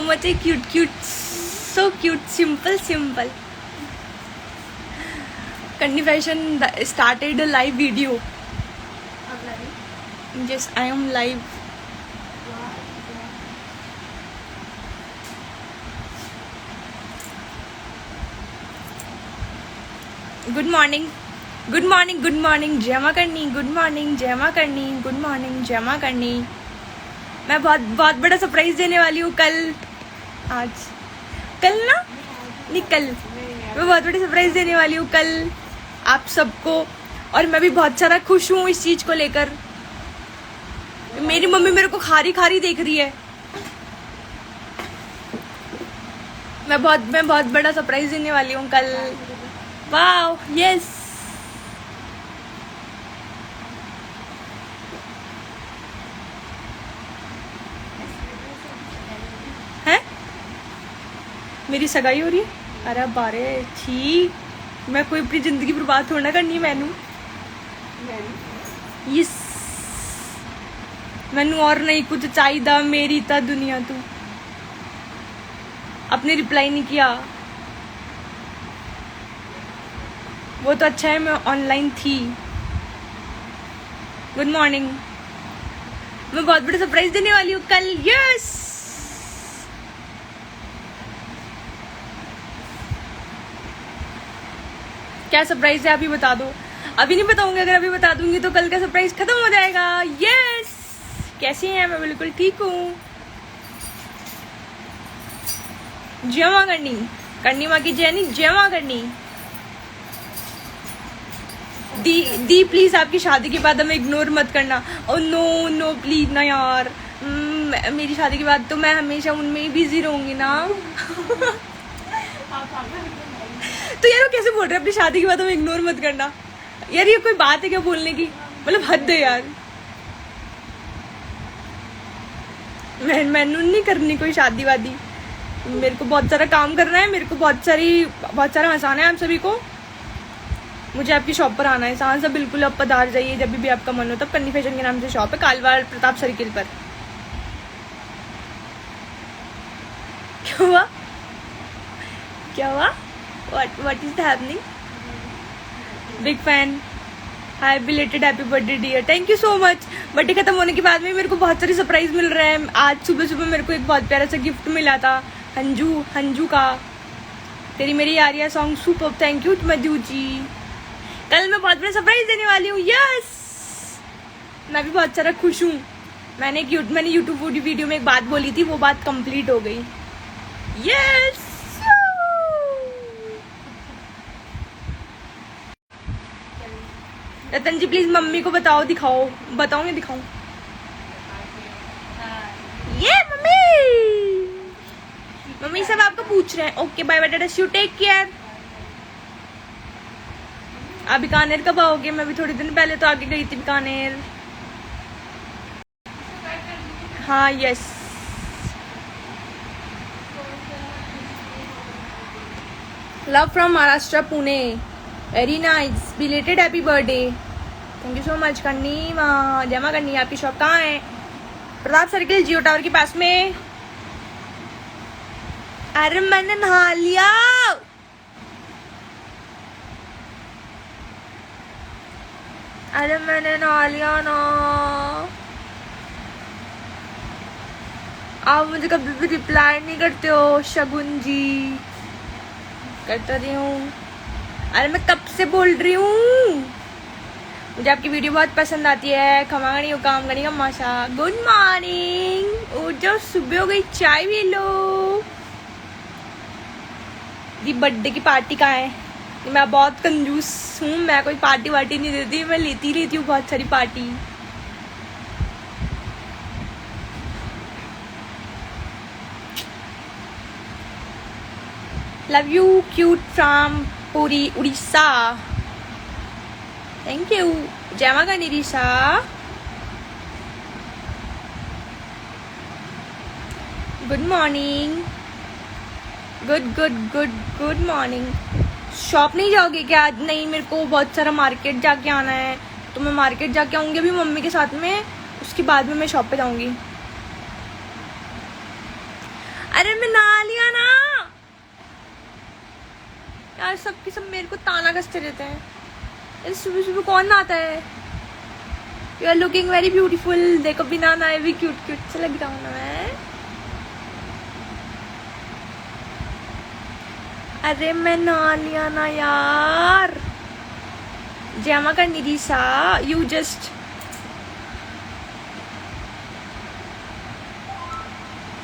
how much I cute, so cute, simple. Kanni Fashion started a live video. Yes, I am live. Good morning, जय मां करनी. Good morning, जय मां करनी. Good morning, जय मां करनी. मैं बहुत बड़ा सरप्राइज देने वाली हूँ कल मैं बहुत बड़ी सरप्राइज देने वाली हूँ कल आप सबको. और मैं भी बहुत सारा खुश हूँ इस चीज को लेकर. मेरी मम्मी मेरे को खारी देख रही है. मैं बहुत बड़ा सरप्राइज देने वाली हूँ कल. Wow, yes. है मेरी सगाई हो रही है. अरे बारे ठीक. मैं कोई अपनी जिंदगी बर्बाद थोड़ा ना करनी है. यस मैनू और नहीं कुछ चाहिए. मेरी ता दुनिया तू. आपने रिप्लाई नहीं किया. वो तो अच्छा है मैं ऑनलाइन थी. Good morning. मैं बहुत बड़ा सरप्राइज देने वाली हूँ कल. यस क्या सरप्राइज है? अभी बता दो. अभी नहीं बताऊंगी. अगर अभी बता दूंगी तो कल का सरप्राइज खत्म हो जाएगा. यस कैसी हैं? मैं बिल्कुल ठीक हूँ. जय मां करनी माँ की जय नहीं, जय मां करनी. दी प्लीज आपकी शादी के बाद हमें इग्नोर मत करना. ओ नो प्लीज ना यार. मेरी शादी के बाद तो मैं हमेशा उनमें ही बिजी रहूंगी ना. तो यार वो कैसे बोल रहे हैं अपनी शादी के बाद हमें इग्नोर मत करना. यार ये कोई बात है क्या बोलने की? मतलब हद है यार. मैंने नहीं करनी कोई शादी वादी. मेरे को बहुत सारा काम करना है. मेरे को बहुत सारा हंसाना है आप सभी को. मुझे आपकी शॉप पर आना है. सांस बिल्कुल आप पधार जाइए जब भी आपका मन हो. तब कन्नी फैशन के नाम से शॉप है कालवाड़ प्रताप सर्किल पर. क्या हुआ? What is happening? Big fan. Hi belated happy birthday dear. Thank you so much. Birthday खत्म होने के बाद में मेरे को बहुत सारी सरप्राइज मिल रहे हैं. आज सुबह मेरे को एक बहुत प्यारा सा गिफ्ट मिला था हंजू का. तेरी मेरी यारिया song super. Thank you Madhu ji. कल मैं बहुत बड़ा सरप्राइज देने वाली हूँ. यस मैं भी बहुत सारा खुश हूँ. मैंने यूट्यूब वीडियो में एक बात बोली थी. वो बात कंप्लीट हो गई. Yes Ratan ji please mummy को दिखाओ. बताऊंगी दिखाऊं. ये मम्मी सब आपको पूछ रहे हैं. ओके बाय बेटा. You take care. आप बीकानेर कब आओगे? मैं भी थोड़े दिन पहले तो आगे गई थी बीकानेर. हाँ yes. Love from Maharashtra Pune. Very nice. Belated happy birthday. Thank you so much. करनी माँ जमा करनी. आपकी शॉप कहाँ है? प्रताप सर्किल जियो टावर के पास में. अरे मैंने नहा लिया. ना. आप मुझे कभी भी रिप्लाई नहीं करते हो शगुन जी. करता रही हूँ. अरे मैं कब से बोल रही हूँ. मुझे आपकी वीडियो बहुत पसंद आती है. खमागणी काम करनी का माशा. Good morning. उठ जाओ सुबह हो गई. चाय भी लो. दी बर्थडे की पार्टी कहाँ है? मैं बहुत कंजूस हूँ. मैं कोई पार्टी वार्टी नहीं देती. मैं लेती हूँ बहुत सारी party. Love you cute from Puri Orissa. Thank you. जय मां करनी रिशा. Good morning. Good morning. Shop नहीं जाओगे क्या आज? नहीं मेरे को बहुत सारा मार्केट जाके आना है. तो मैं मार्केट जाके आऊंगी अभी मम्मी के साथ में. उसके बाद में मैं शॉप पे जाऊंगी. अरे मैं नहा लिया ना यार। सबके सब मेरे को ताना कसते रहते हैं। अरे सुबह सुबह कौन नहाता है? You are looking very beautiful. देखो बिना नहाए भी क्यूट क्यूट से लग रहा हूँ ना मैं। अरे मैं नहा लिया ना यार। जमा करनी थी सा। You just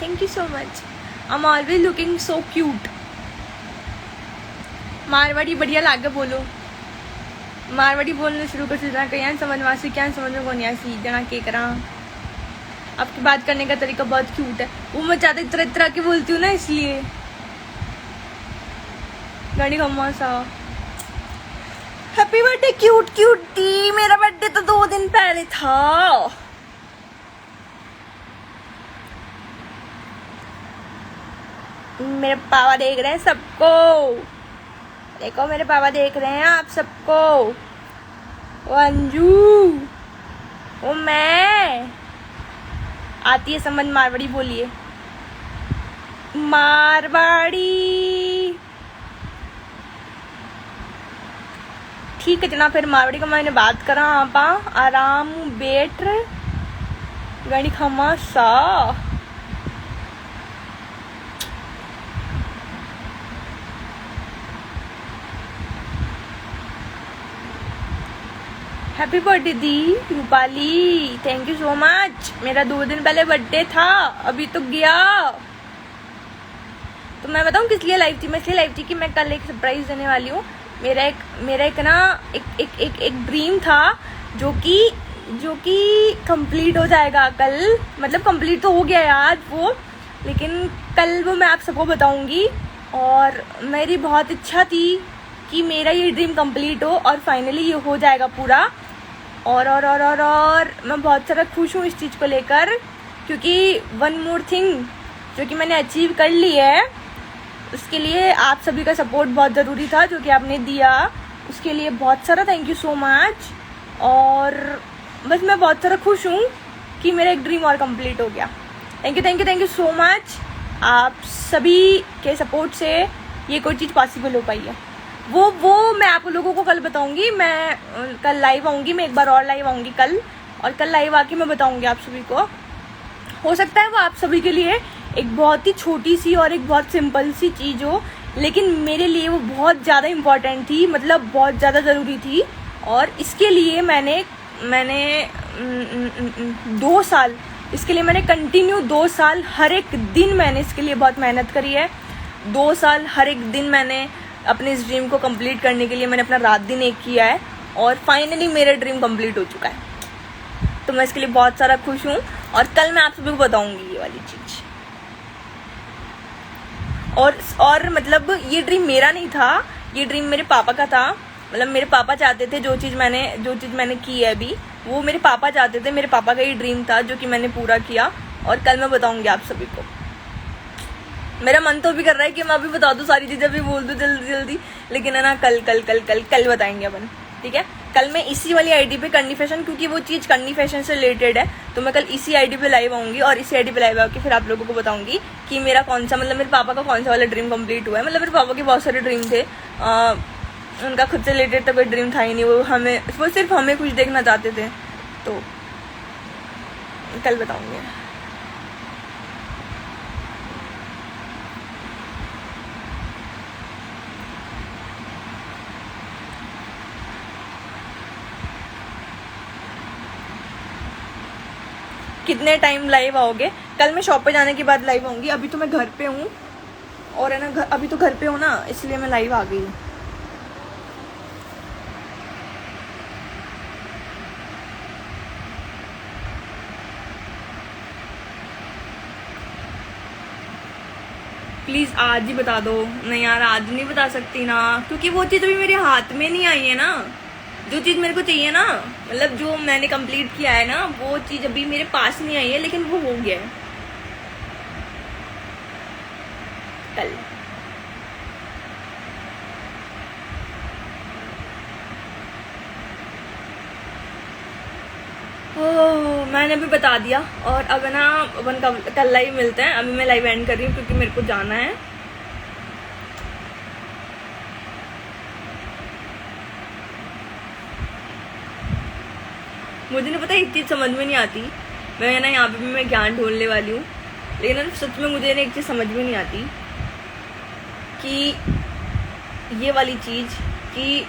thank you so much. I am always looking so cute. Marwari बढ़िया लागे बोलो। मारवाड़ी बोलना शुरू कर देना। कहीं समझ वासी क्या समझ में कौन सी जना के करा। आपकी बात करने का तरीका बहुत क्यूट है। वो मैं ज्यादा तरह तरह की बोलती हूँ ना इसलिए। गाड़ी खम्मा सा। Happy birthday cute cute T. मेरा बर्थडे तो 2 दिन पहले था। मेरे पापा देख रहे हैं सबको। देखो मेरे पापा देख रहे हैं आप सबको। ओ अंजू, ओ मैं आती है समझ। मारवाड़ी बोलिए। मारवाड़ी ठीक है जना। फिर मारवाड़ी का मैंने बात करा। आपा आराम बैठ गणी खमा सा। Happy birthday the Rupali. Thank you so much. मेरा 2 दिन पहले बर्थडे था। अभी तो गया। तो मैं बताऊं किस लिए लाइव थी? मैं इसलिए लाइव थी कि मैं कल एक सरप्राइज देने वाली हूँ। मेरा एक ना एक ड्रीम था जो कि कंप्लीट हो जाएगा कल। मतलब कंप्लीट तो हो गया है आज वो, लेकिन कल वो मैं आप सबको बताऊंगी। और मेरी बहुत इच्छा थी कि मेरा ये ड्रीम कंप्लीट हो और फाइनली ये हो जाएगा पूरा। और मैं बहुत सारा खुश हूँ इस चीज़ को लेकर, क्योंकि वन मोर थिंग जो कि मैंने अचीव कर ली है, उसके लिए आप सभी का सपोर्ट बहुत ज़रूरी था जो कि आपने दिया। उसके लिए बहुत सारा थैंक यू सो मच। और बस मैं बहुत सारा खुश हूँ कि मेरा एक ड्रीम और कंप्लीट हो गया। Thank you so much. आप सभी के सपोर्ट से ये कोई चीज़ पॉसिबल हो पाई है। वो मैं आप लोगों को कल बताऊंगी। मैं कल लाइव आऊँगी। मैं एक बार और लाइव आऊँगी कल, और कल लाइव आके मैं बताऊंगी आप सभी को। हो सकता है वो आप सभी के लिए एक बहुत ही छोटी सी और एक बहुत सिंपल सी चीज़ हो, लेकिन मेरे लिए वो बहुत ज़्यादा इम्पोर्टेंट थी। मतलब बहुत ज़्यादा ज़रूरी थी। और इसके लिए मैंने 2 साल, इसके लिए मैंने कंटिन्यू 2 साल हर एक दिन मैंने इसके लिए बहुत मेहनत करी है। 2 साल हर एक दिन मैंने अपने इस ड्रीम को कंप्लीट करने के लिए मैंने अपना रात दिन एक किया है, और फाइनली मेरा ड्रीम कंप्लीट हो चुका है। तो मैं इसके लिए बहुत सारा खुश हूँ, और कल मैं आप सभी को बताऊंगी ये वाली चीज़। और मतलब ये ड्रीम मेरा नहीं था, ये ड्रीम मेरे पापा का था। मतलब मेरे पापा चाहते थे जो चीज़ मैंने की है अभी, वो मेरे पापा चाहते थे। मेरे पापा का ही ड्रीम था जो कि मैंने पूरा किया, और कल मैं बताऊंगी आप सभी को। मेरा मन तो भी कर रहा है कि मैं अभी बता दूं सारी चीज़ें, अभी बोल दूं जल्दी जल्दी, लेकिन है ना कल बताएंगे अपन। ठीक है, कल मैं इसी वाली आईडी पे करनी फैशन, क्योंकि वो चीज़ करनी फैशन से रिलेटेड है, तो मैं कल इसी आईडी पे लाइव आऊंगी, और इसी आईडी पे लाइव आके फिर आप लोगों को बताऊंगी कि मेरा कौन सा, मतलब मेरे पापा का कौन सा वाला ड्रीम कंप्लीट हुआ है। मतलब मेरे पापा के बहुत सारे ड्रीम थे, उनका खुद से रिलेटेड तो कोई ड्रीम था ही नहीं। वो सिर्फ हमें कुछ देखना चाहते थे। तो कल बताऊंगी। कितने टाइम लाइव आओगे? कल मैं शॉप पे जाने के बाद लाइव आऊंगी। अभी तो मैं घर पे हूँ, और है ना अभी तो घर पे हूँ ना, इसलिए मैं लाइव आ गई हूँ। प्लीज़ आज ही बता दो। नहीं यार, आज नहीं बता सकती ना, क्योंकि वो चीज़ अभी मेरे हाथ में नहीं आई है ना। जो चीज़ मेरे को चाहिए ना, मतलब जो मैंने कंप्लीट किया है ना, वो चीज़ अभी मेरे पास नहीं आई है, लेकिन वो हो गया है कल। ओह, मैंने अभी बता दिया। और अब ना अपन कल लाइव मिलते हैं। अभी मैं लाइव एंड कर रही हूँ क्योंकि मेरे को जाना है। मुझे नहीं पता, एक चीज़ समझ में नहीं आती। मैं ना यहाँ पे भी मैं ज्ञान ढूंढने वाली हूँ, लेकिन ना सच में मुझे ना एक चीज़ समझ में नहीं आती कि ये वाली चीज़ कि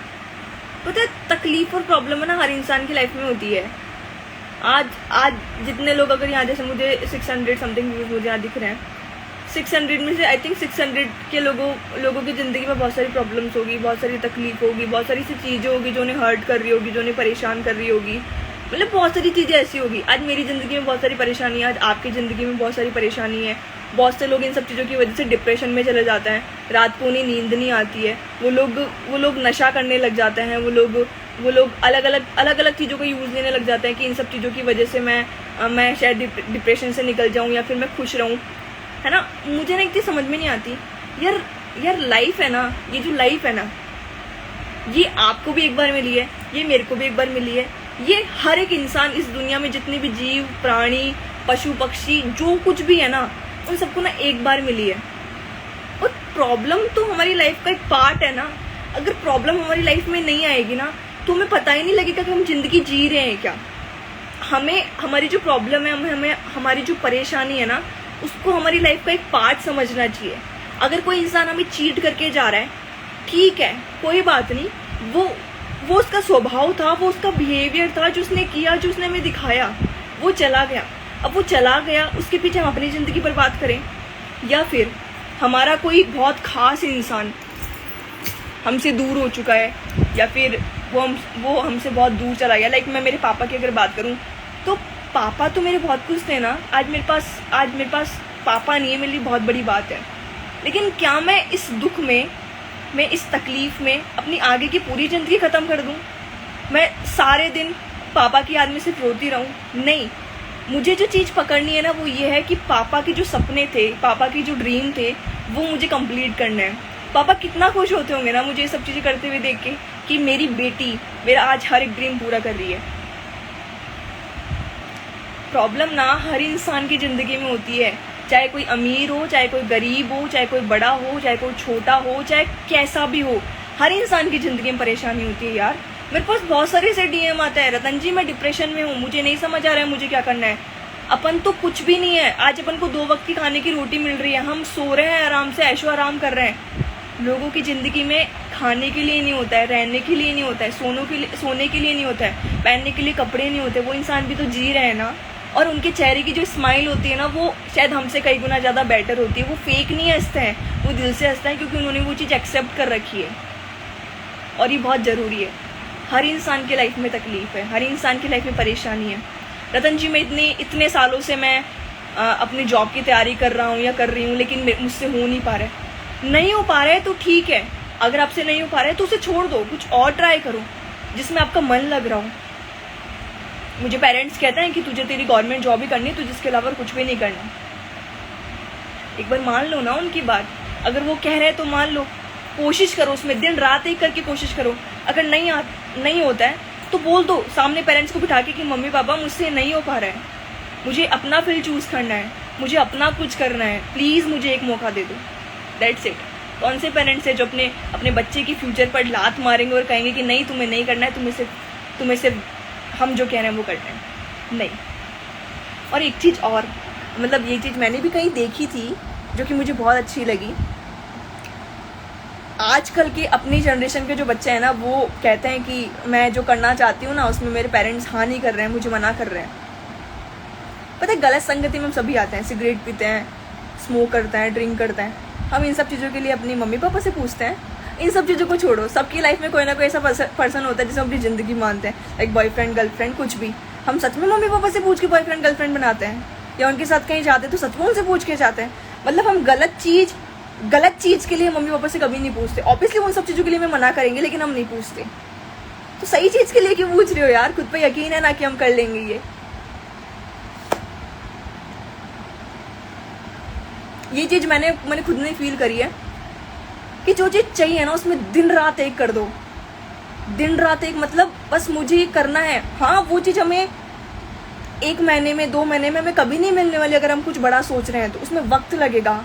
पता है तकलीफ और प्रॉब्लम है ना हर इंसान की लाइफ में होती है। आज जितने लोग, अगर यहाँ जैसे मुझे 600 समथिंग व्यूज मुझे यहाँ दिख रहे हैं, 600 में से आई थिंक 600 के लोगों की ज़िंदगी में बहुत सारी प्रॉब्लम्स होगी, बहुत सारी तकलीफ होगी, बहुत सारी सी चीज़ें होगी जो उन्हें हर्ट कर रही होगी, जो उन्हें परेशान कर रही होगी। मतलब बहुत सारी चीज़ें ऐसी होगी। आज मेरी ज़िंदगी में बहुत सारी परेशानी है, आज आपकी ज़िंदगी में बहुत सारी परेशानी है। बहुत से लोग इन सब चीज़ों की वजह से डिप्रेशन में चले जाते हैं, रात को उन्हें नींद नहीं आती है, वो लोग नशा करने लग जाते हैं, वो लोग अलग अलग चीज़ों को यूज़ लेने लग जाते हैं कि इन सब चीज़ों की वजह से मैं शायद डिप्रेशन से निकल जाऊँ या फिर मैं खुश रहूँ, है ना। मुझे ना एक चीज़ समझ में नहीं आती यार लाइफ है ना, ये जो लाइफ है ना, ये आपको भी एक बार मिली है, ये मेरे को भी एक बार मिली है, ये हर एक इंसान इस दुनिया में जितने भी जीव प्राणी पशु पक्षी जो कुछ भी है ना, उन सबको ना एक बार मिली है। और प्रॉब्लम तो हमारी लाइफ का एक पार्ट है ना। अगर प्रॉब्लम हमारी लाइफ में नहीं आएगी ना तो हमें पता ही नहीं लगेगा कि हम जिंदगी जी रहे हैं क्या। हमें हमारी जो प्रॉब्लम है, हमें हमारी जो परेशानी है ना, उसको हमारी लाइफ का एक पार्ट समझना चाहिए। अगर कोई इंसान हमें चीट करके जा रहा है, ठीक है, कोई बात नहीं, वो उसका स्वभाव था, वो उसका बिहेवियर था, जो उसने किया, जो उसने हमें दिखाया, वो चला गया। अब वो चला गया, उसके पीछे हम अपनी ज़िंदगी बर्बाद करें, या फिर हमारा कोई बहुत ख़ास इंसान हमसे दूर हो चुका है, या फिर वो हमसे बहुत दूर चला गया। लाइक मैं मेरे पापा की अगर बात करूं तो पापा तो मेरे बहुत कुछ थे ना। आज मेरे पास पापा नहीं है, मेरे लिए बहुत बड़ी बात है। लेकिन क्या मैं इस दुख में, मैं इस तकलीफ़ में अपनी आगे की पूरी ज़िंदगी ख़त्म कर दूं? मैं सारे दिन पापा की याद में सिर्फ रोती रहूं? नहीं, मुझे जो चीज़ पकड़नी है ना वो ये है कि पापा के जो सपने थे, पापा की जो ड्रीम थे, वो मुझे कंप्लीट करना है। पापा कितना खुश होते होंगे ना मुझे ये सब चीज़ें करते हुए देख के कि मेरी बेटी मेरा आज हर एक ड्रीम पूरा कर रही है। प्रॉब्लम ना हर इंसान की ज़िंदगी में होती है, चाहे कोई अमीर हो, चाहे कोई गरीब हो, चाहे कोई बड़ा हो, चाहे कोई छोटा हो, चाहे कैसा भी हो, हर इंसान की ज़िंदगी में परेशानी होती है यार। मेरे पास बहुत सारे से डीएम आता है, रतन जी मैं डिप्रेशन में हूँ, मुझे नहीं समझ आ रहा है मुझे क्या करना है। अपन तो कुछ भी नहीं है, आज अपन को 2 वक्त की खाने की रोटी मिल रही है, हम सो रहे हैं आराम से, ऐशो आराम कर रहे हैं। लोगों की ज़िंदगी में खाने के लिए नहीं होता है, रहने के लिए नहीं होता है, सोने के लिए नहीं होता है, पहनने के लिए कपड़े नहीं होते। वो इंसान भी तो जी रहे हैं ना। और उनके चेहरे की जो स्माइल होती है ना, वो शायद हमसे कई गुना ज़्यादा बेटर होती है। वो फेक नहीं हंसते हैं, वो दिल से हंसते हैं, क्योंकि उन्होंने वो चीज़ एक्सेप्ट कर रखी है। और ये बहुत ज़रूरी है। हर इंसान की लाइफ में तकलीफ है, हर इंसान की लाइफ में परेशानी है। रतन जी मैं इतने सालों से मैं अपनी जॉब की तैयारी कर रहा हूँ या कर रही हूँ, लेकिन मुझसे हो नहीं पा रहा है। नहीं हो पा रहा है तो ठीक है, अगर आपसे नहीं हो पा रहा है तो उसे छोड़ दो, कुछ और ट्राई करो जिसमें आपका मन लग रहा हो। मुझे पेरेंट्स कहते हैं कि तुझे तेरी गवर्नमेंट जॉब ही करनी है, तुझे इसके अलावा कुछ भी नहीं करना। एक बार मान लो ना उनकी बात, अगर वो कह रहे हैं तो मान लो, कोशिश करो, उसमें दिन रात एक करके कोशिश करो। अगर नहीं होता है तो बोल दो सामने पेरेंट्स को बिठा के कि मम्मी पापा मुझसे नहीं हो पा रहा है, मुझे अपना फील्ड चूज़ करना है, मुझे अपना कुछ करना है, प्लीज़ मुझे एक मौका दे दो। That's it. कौन से पेरेंट्स हैं जो अपने बच्चे की फ्यूचर पर लात मारेंगे और कहेंगे कि नहीं तुम्हें नहीं करना है, तुम्हें सिर्फ हम जो कह रहे हैं वो करना है? नहीं। और एक चीज़ और, मतलब ये चीज़ मैंने भी कहीं देखी थी जो कि मुझे बहुत अच्छी लगी। आजकल के अपनी जनरेशन के जो बच्चे हैं ना, वो कहते हैं कि मैं जो करना चाहती हूँ ना उसमें मेरे पेरेंट्स हाँ नहीं कर रहे हैं, मुझे मना कर रहे हैं। पता है गलत संगति में हम सभी आते हैं, सिगरेट पीते हैं, स्मोक करते हैं, ड्रिंक करते हैं। हम इन सब चीज़ों के लिए अपनी मम्मी पापा से पूछते हैं। इन सब चीज़ों को छोड़ो, सबकी लाइफ में कोई ना कोई ऐसा पर्सन होता है जिसे हम अपनी ज़िंदगी मानते हैं, लाइक बॉयफ्रेंड गर्लफ्रेंड कुछ भी। हम सच में मम्मी पापा से पूछ के बॉयफ्रेंड गर्लफ्रेंड बनाते हैं, या उनके साथ कहीं जाते हैं तो सच में उनसे पूछ के जाते हैं। मतलब हम गलत चीज़ के लिए मम्मी पापा से कभी नहीं पूछते। ऑब्वियसली उन सब चीज़ों के लिए मैं मना करेंगे, लेकिन हम नहीं पूछते। तो सही चीज़ के लिए क्यों पूछ रहे हो यार? खुद पे यकीन है ना कि हम कर लेंगे ये चीज़ मैंने खुद ने फील करी है कि जो चीज़ चाहिए ना उसमें दिन रात एक कर दो। दिन रात एक मतलब बस मुझे ये करना है। हाँ वो चीज़ हमें 1 महीने में 2 महीने में हमें कभी नहीं मिलने वाली। अगर हम कुछ बड़ा सोच रहे हैं तो उसमें वक्त लगेगा,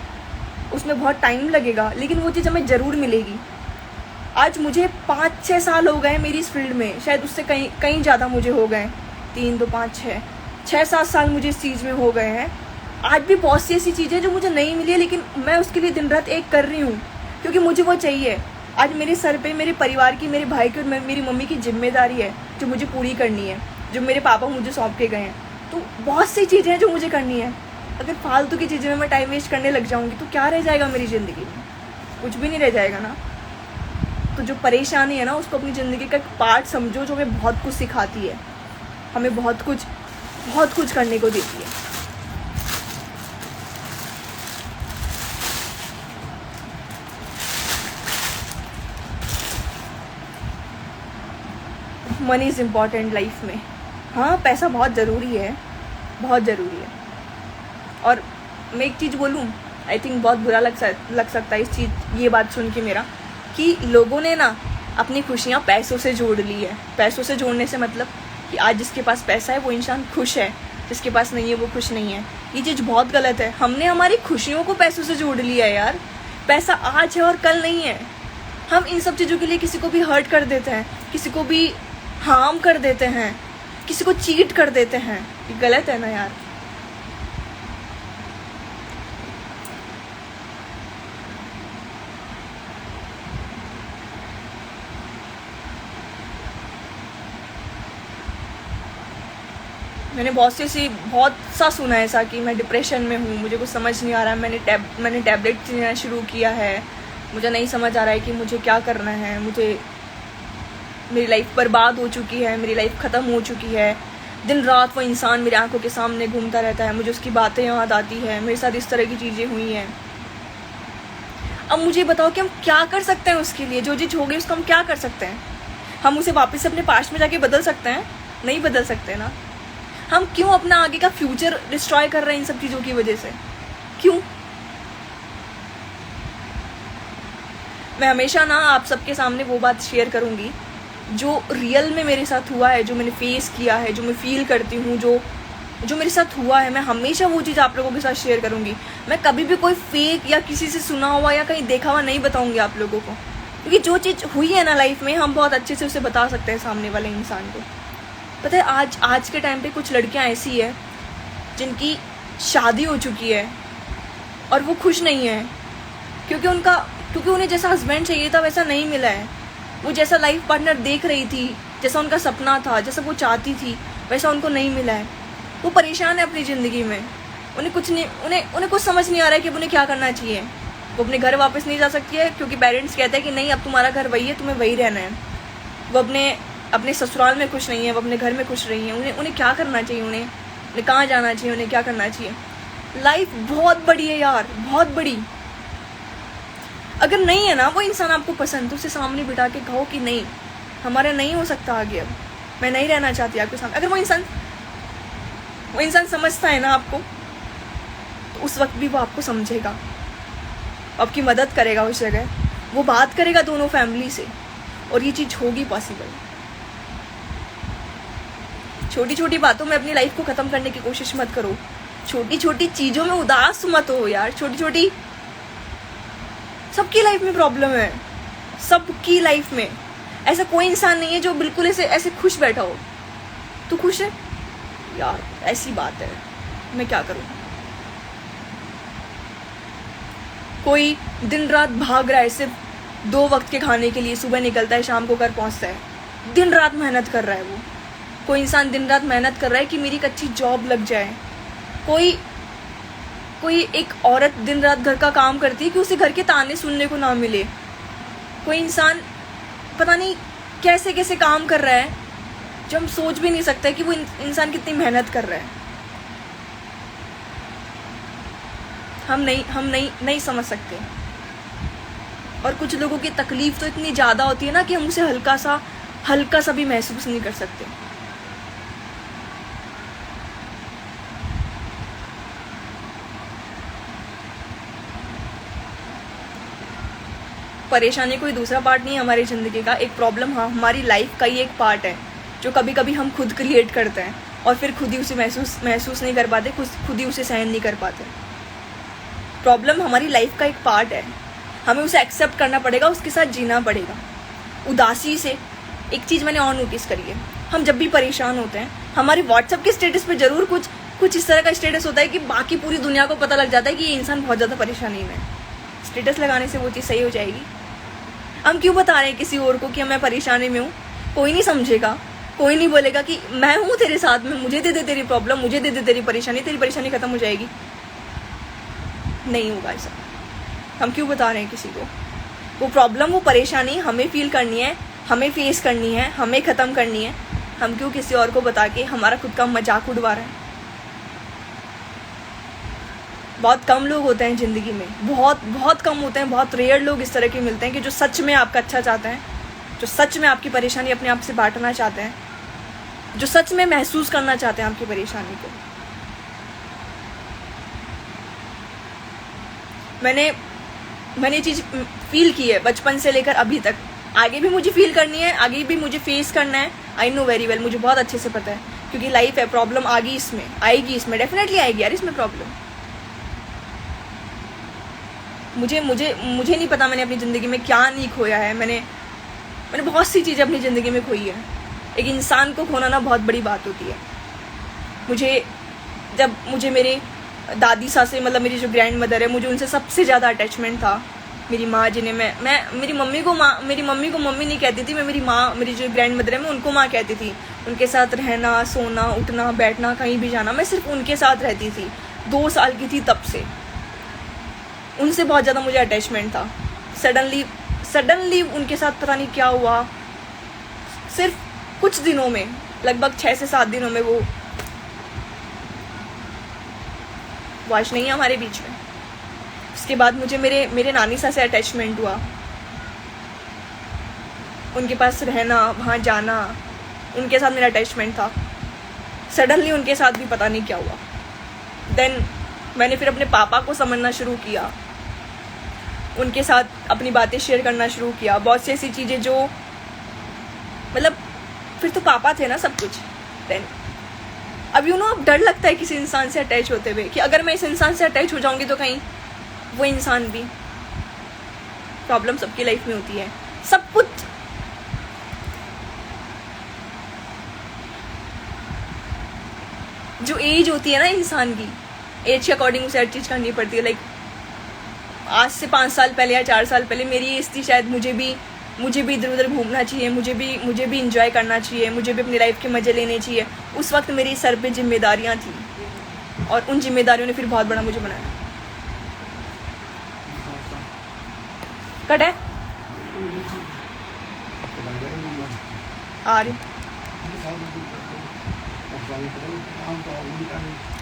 उसमें बहुत टाइम लगेगा, लेकिन वो चीज़ हमें ज़रूर मिलेगी। आज मुझे 5-6 साल हो गए मेरी इस फील्ड में, शायद उससे कहीं ज़्यादा मुझे हो गए, 3 2 5 6-7 साल मुझे इस चीज़ में हो गए हैं। आज भी बहुत सी ऐसी चीज़ें जो मुझे नहीं मिली है, लेकिन मैं उसके लिए दिन रात एक कर रही हूँ, क्योंकि मुझे वो चाहिए। आज मेरे सर पे मेरे परिवार की, मेरे भाई की और मेरी मम्मी की जिम्मेदारी है जो मुझे पूरी करनी है, जो मेरे पापा मुझे सौंप के गए हैं। तो बहुत सी चीज़ें हैं जो मुझे करनी है। अगर फालतू की चीज़ें में मैं टाइम वेस्ट करने लग जाऊँगी तो क्या रह जाएगा मेरी ज़िंदगी में? कुछ भी नहीं रह जाएगा ना। तो जो परेशानी है ना, उसको अपनी ज़िंदगी का एक पार्ट समझो, जो हमें बहुत कुछ सिखाती है, हमें बहुत कुछ करने को देती है। मनी इज़ इम्पॉर्टेंट लाइफ में। हाँ, पैसा बहुत ज़रूरी है, बहुत ज़रूरी है। और मैं एक चीज़ बोलूँ, आई थिंक बहुत बुरा लग सकता है ये बात सुन के मेरा, कि लोगों ने ना अपनी खुशियाँ पैसों से जोड़ ली है। पैसों से जोड़ने से मतलब कि आज जिसके पास पैसा है वो इंसान खुश है, जिसके पास नहीं है वो खुश नहीं है। ये चीज़ बहुत गलत है। हमने हमारी खुशियों को पैसों से जोड़ लिया है यार। पैसा आज है और कल नहीं है। हम इन सब चीज़ों के लिए किसी को भी हर्ट कर देते हैं, किसी को भी हार्म कर देते हैं, किसी को चीट कर देते हैं। ये गलत है ना यार। मैंने बहुत सा सुना है ऐसा कि मैं डिप्रेशन में हूँ, मुझे कुछ समझ नहीं आ रहा है, मैंने टैबलेट लेना शुरू किया है, मुझे नहीं समझ आ रहा है कि मुझे क्या करना है, मेरी लाइफ बर्बाद हो चुकी है, मेरी लाइफ ख़त्म हो चुकी है। दिन रात वो इंसान मेरी आंखों के सामने घूमता रहता है, मुझे उसकी बातें याद आती है, मेरे साथ इस तरह की चीज़ें हुई हैं। अब मुझे बताओ कि हम क्या कर सकते हैं उसके लिए? जो चीज़ हो गई उसका हम क्या कर सकते हैं? हम उसे वापस अपने पास्ट में जाके बदल सकते हैं? नहीं बदल सकते ना। हम क्यों अपना आगे का फ्यूचर डिस्ट्रॉय कर रहे हैं इन सब चीज़ों की वजह से? क्यों? मैं हमेशा ना आप सबके सामने वो बात शेयर करूँगी जो रियल में मेरे साथ हुआ है, जो मैंने फेस किया है, जो मैं फील करती हूँ, जो मेरे साथ हुआ है। मैं हमेशा वो चीज़ आप लोगों के साथ शेयर करूँगी। मैं कभी भी कोई फेक या किसी से सुना हुआ या कहीं देखा हुआ नहीं बताऊँगी आप लोगों को, क्योंकि जो चीज़ हुई है ना लाइफ में, हम बहुत अच्छे से उसे बता सकते हैं सामने वाले इंसान को। पता है, आज के टाइम पे कुछ लड़कियां ऐसी है जिनकी शादी हो चुकी है और वो खुश नहीं है, क्योंकि उन्हें जैसा हस्बैंड चाहिए था वैसा नहीं मिला है। वो जैसा लाइफ पार्टनर देख रही थी, जैसा उनका सपना था, जैसा वो चाहती थी, वैसा उनको नहीं मिला है। वो परेशान है अपनी ज़िंदगी में। उन्हें कुछ समझ नहीं आ रहा है कि उन्हें क्या करना चाहिए। वो अपने घर वापस नहीं जा सकती है क्योंकि पेरेंट्स कहते हैं कि नहीं, अब तुम्हारा घर वही है, तुम्हें वही रहना है। वो अपने ससुराल में खुश नहीं है, वो अपने घर में खुश रही है। उन्हें क्या करना चाहिए? उन्हें कहाँ जाना चाहिए? उन्हें क्या करना चाहिए? लाइफ बहुत बड़ी है यार, बहुत बड़ी। अगर नहीं है ना वो इंसान आपको पसंद, तो उसे सामने बिठा के कहो कि नहीं, हमारा नहीं हो सकता आगे, अब मैं नहीं रहना चाहती आपके सामने। अगर वो इंसान समझता है ना आपको, तो उस वक्त भी वो आपको समझेगा, आपकी मदद करेगा उस जगह, वो बात करेगा दोनों फैमिली से, और ये चीज़ होगी पॉसिबल। छोटी छोटी बातों में अपनी लाइफ को ख़त्म करने की कोशिश मत करो। छोटी छोटी चीज़ों में उदास मत हो यार। सबकी लाइफ में प्रॉब्लम है, सबकी लाइफ में। ऐसा कोई इंसान नहीं है जो बिल्कुल ऐसे खुश बैठा हो। तू खुश है यार, ऐसी बात है, मैं क्या करूँ। कोई दिन रात भाग रहा है सिर्फ 2 वक्त के खाने के लिए, सुबह निकलता है, शाम को घर पहुँचता है, दिन रात मेहनत कर रहा है वो। कोई इंसान दिन रात मेहनत कर रहा है कि मेरी एक अच्छी जॉब लग जाए। कोई एक औरत दिन रात घर का काम करती है कि उसे घर के ताने सुनने को ना मिले। कोई इंसान पता नहीं कैसे कैसे काम कर रहा है, जो हम सोच भी नहीं सकते कि वो इंसान कितनी मेहनत कर रहा है। हम नहीं समझ सकते। और कुछ लोगों की तकलीफ तो इतनी ज़्यादा होती है ना कि हम उसे हल्का सा भी महसूस नहीं कर सकते। परेशानी कोई दूसरा पार्ट नहीं है हमारी ज़िंदगी का। एक प्रॉब्लम हाँ हमारी लाइफ का ही एक पार्ट है, जो कभी कभी हम खुद क्रिएट करते हैं। और फिर खुद ही उसे महसूस नहीं कर पाते, खुद ही उसे सहन नहीं कर पाते। प्रॉब्लम हमारी लाइफ का एक पार्ट है, हमें उसे एक्सेप्ट करना पड़ेगा, उसके साथ जीना पड़ेगा उदासी से। एक चीज़ मैंने और नोटिस करी है, हम जब भी परेशान होते हैं हमारे व्हाट्सएप के स्टेटस पे ज़रूर कुछ इस तरह का स्टेटस होता है कि बाकी पूरी दुनिया को पता लग जाता है कि ये इंसान बहुत ज़्यादा परेशानी में है। स्टेटस लगाने से वो चीज़ सही हो जाएगी? हम क्यों बता रहे हैं किसी और को कि मैं परेशानी में हूँ? कोई नहीं समझेगा, कोई नहीं बोलेगा कि मैं हूँ तेरे साथ में, मुझे दे दे तेरी प्रॉब्लम, मुझे दे दे तेरी परेशानी खत्म हो जाएगी। नहीं होगा ऐसा। हम क्यों बता रहे हैं किसी को? वो प्रॉब्लम, वो परेशानी हमें फील करनी है, हमें फेस करनी है, हमें ख़त्म करनी है। हम क्यों किसी और को बता के हमारा खुद का मजाक उड़वा रहे हैं? बहुत कम लोग होते हैं ज़िंदगी में, बहुत कम होते हैं, बहुत रेयर लोग इस तरह के मिलते हैं कि जो सच में आपका अच्छा चाहते हैं, जो सच में आपकी परेशानी अपने आप से बांटना चाहते हैं, जो सच में महसूस करना चाहते हैं आपकी परेशानी को। मैंने चीज़ फील की है बचपन से लेकर अभी तक, आगे भी मुझे फील करनी है, आगे भी मुझे फेस करना है। आई नो वेरी वेल, मुझे बहुत अच्छे से पता है, क्योंकि लाइफ है, प्रॉब्लम आएगी इसमें डेफिनेटली आएगी यार इसमें प्रॉब्लम। मुझे नहीं पता मैंने अपनी ज़िंदगी में क्या नहीं खोया है। मैंने बहुत सी चीज़ें अपनी ज़िंदगी में खोई है। एक इंसान को खोना ना बहुत बड़ी बात होती है। मुझे मेरे दादी सास से, मतलब मेरी जो ग्रैंड मदर है, मुझे उनसे सबसे ज़्यादा अटैचमेंट था। मेरी माँ, जिन्हें मैं मेरी मम्मी को मम्मी नहीं कहती थी, मैं मेरी जो ग्रैंड मदर है मैं उनको माँ कहती थी। उनके साथ रहना, सोना, उठना, बैठना, कहीं भी जाना, मैं सिर्फ उनके साथ रहती थी। 2 साल की थी तब से उनसे बहुत ज़्यादा मुझे अटैचमेंट था। सडनली उनके साथ पता नहीं क्या हुआ, सिर्फ कुछ दिनों में, लगभग 6 से 7 दिनों में वो आज नहीं है हमारे बीच में। उसके बाद मुझे मेरे नानी सा से अटैचमेंट हुआ। उनके पास रहना, वहाँ जाना, उनके साथ मेरा अटैचमेंट था। सडनली उनके साथ भी पता नहीं क्या हुआ। देन मैंने फिर अपने पापा को समझना शुरू किया, उनके साथ अपनी बातें शेयर करना शुरू किया, बहुत सी ऐसी चीज़ें जो, मतलब फिर तो पापा थे ना सब कुछ। देन अब अब डर लगता है किसी इंसान से अटैच होते हुए कि अगर मैं इस इंसान से अटैच हो जाऊंगी तो कहीं वो इंसान भी। प्रॉब्लम सबकी लाइफ में होती है, सब कुछ। जो एज होती है ना इंसान की, एज के अकॉर्डिंग उसे हर चीज़ करनी पड़ती है। लाइक आज से 5 साल पहले या 4 साल पहले मेरी एज थी, शायद मुझे भी इधर उधर घूमना चाहिए, मुझे भी इंजॉय करना चाहिए, मुझे भी अपनी लाइफ के मज़े लेने चाहिए। उस वक्त मेरी सर पे जिम्मेदारियां थी और उन जिम्मेदारियों ने फिर बहुत बड़ा मुझे बनाया। कट है आ रही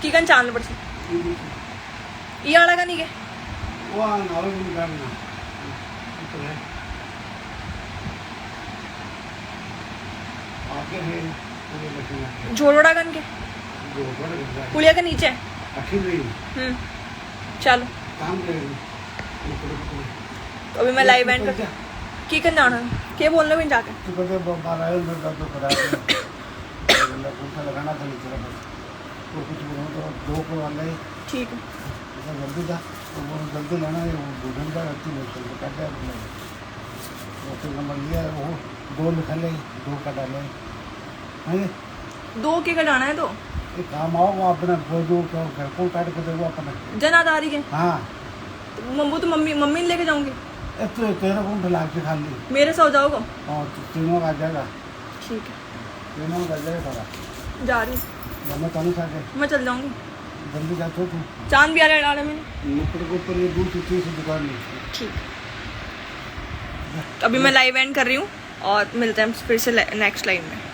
की कन चाल पड़ ये वाला का नहीं के जोड़ोड़ा कन के पुलिया के नीचे। चलो तो अभी मैं लाइव एंड कर की कन जाना के बोलना भी जाके ठीक है। जल्दी लेना है, नंबर लिया वो 2 लिखा ले, 2 का डाले 2 के कटाना है तो काम आओ वो अपना जो घर को काट के देगा अपना जनाधारी के। हाँ वो तो मम्मी ने लेके जाऊंगी। तो तेरा कौन ढला के खा ली मेरे साथ जाओगा? हाँ तीनों आ जाएगा। ठीक है, तीनों आ जाएगा सारा। जा रही मैं तनु साथे मैं चल जाऊंगी। जल्दी जाते तू चांद भी आ रहा है मैंने ऊपर के ऊपर ये दूर से दुकान नहीं। ठीक। अभी मैं लाइव एंड कर रही हूँ और मिलते हैं फिर से नेक्स्ट लाइन में।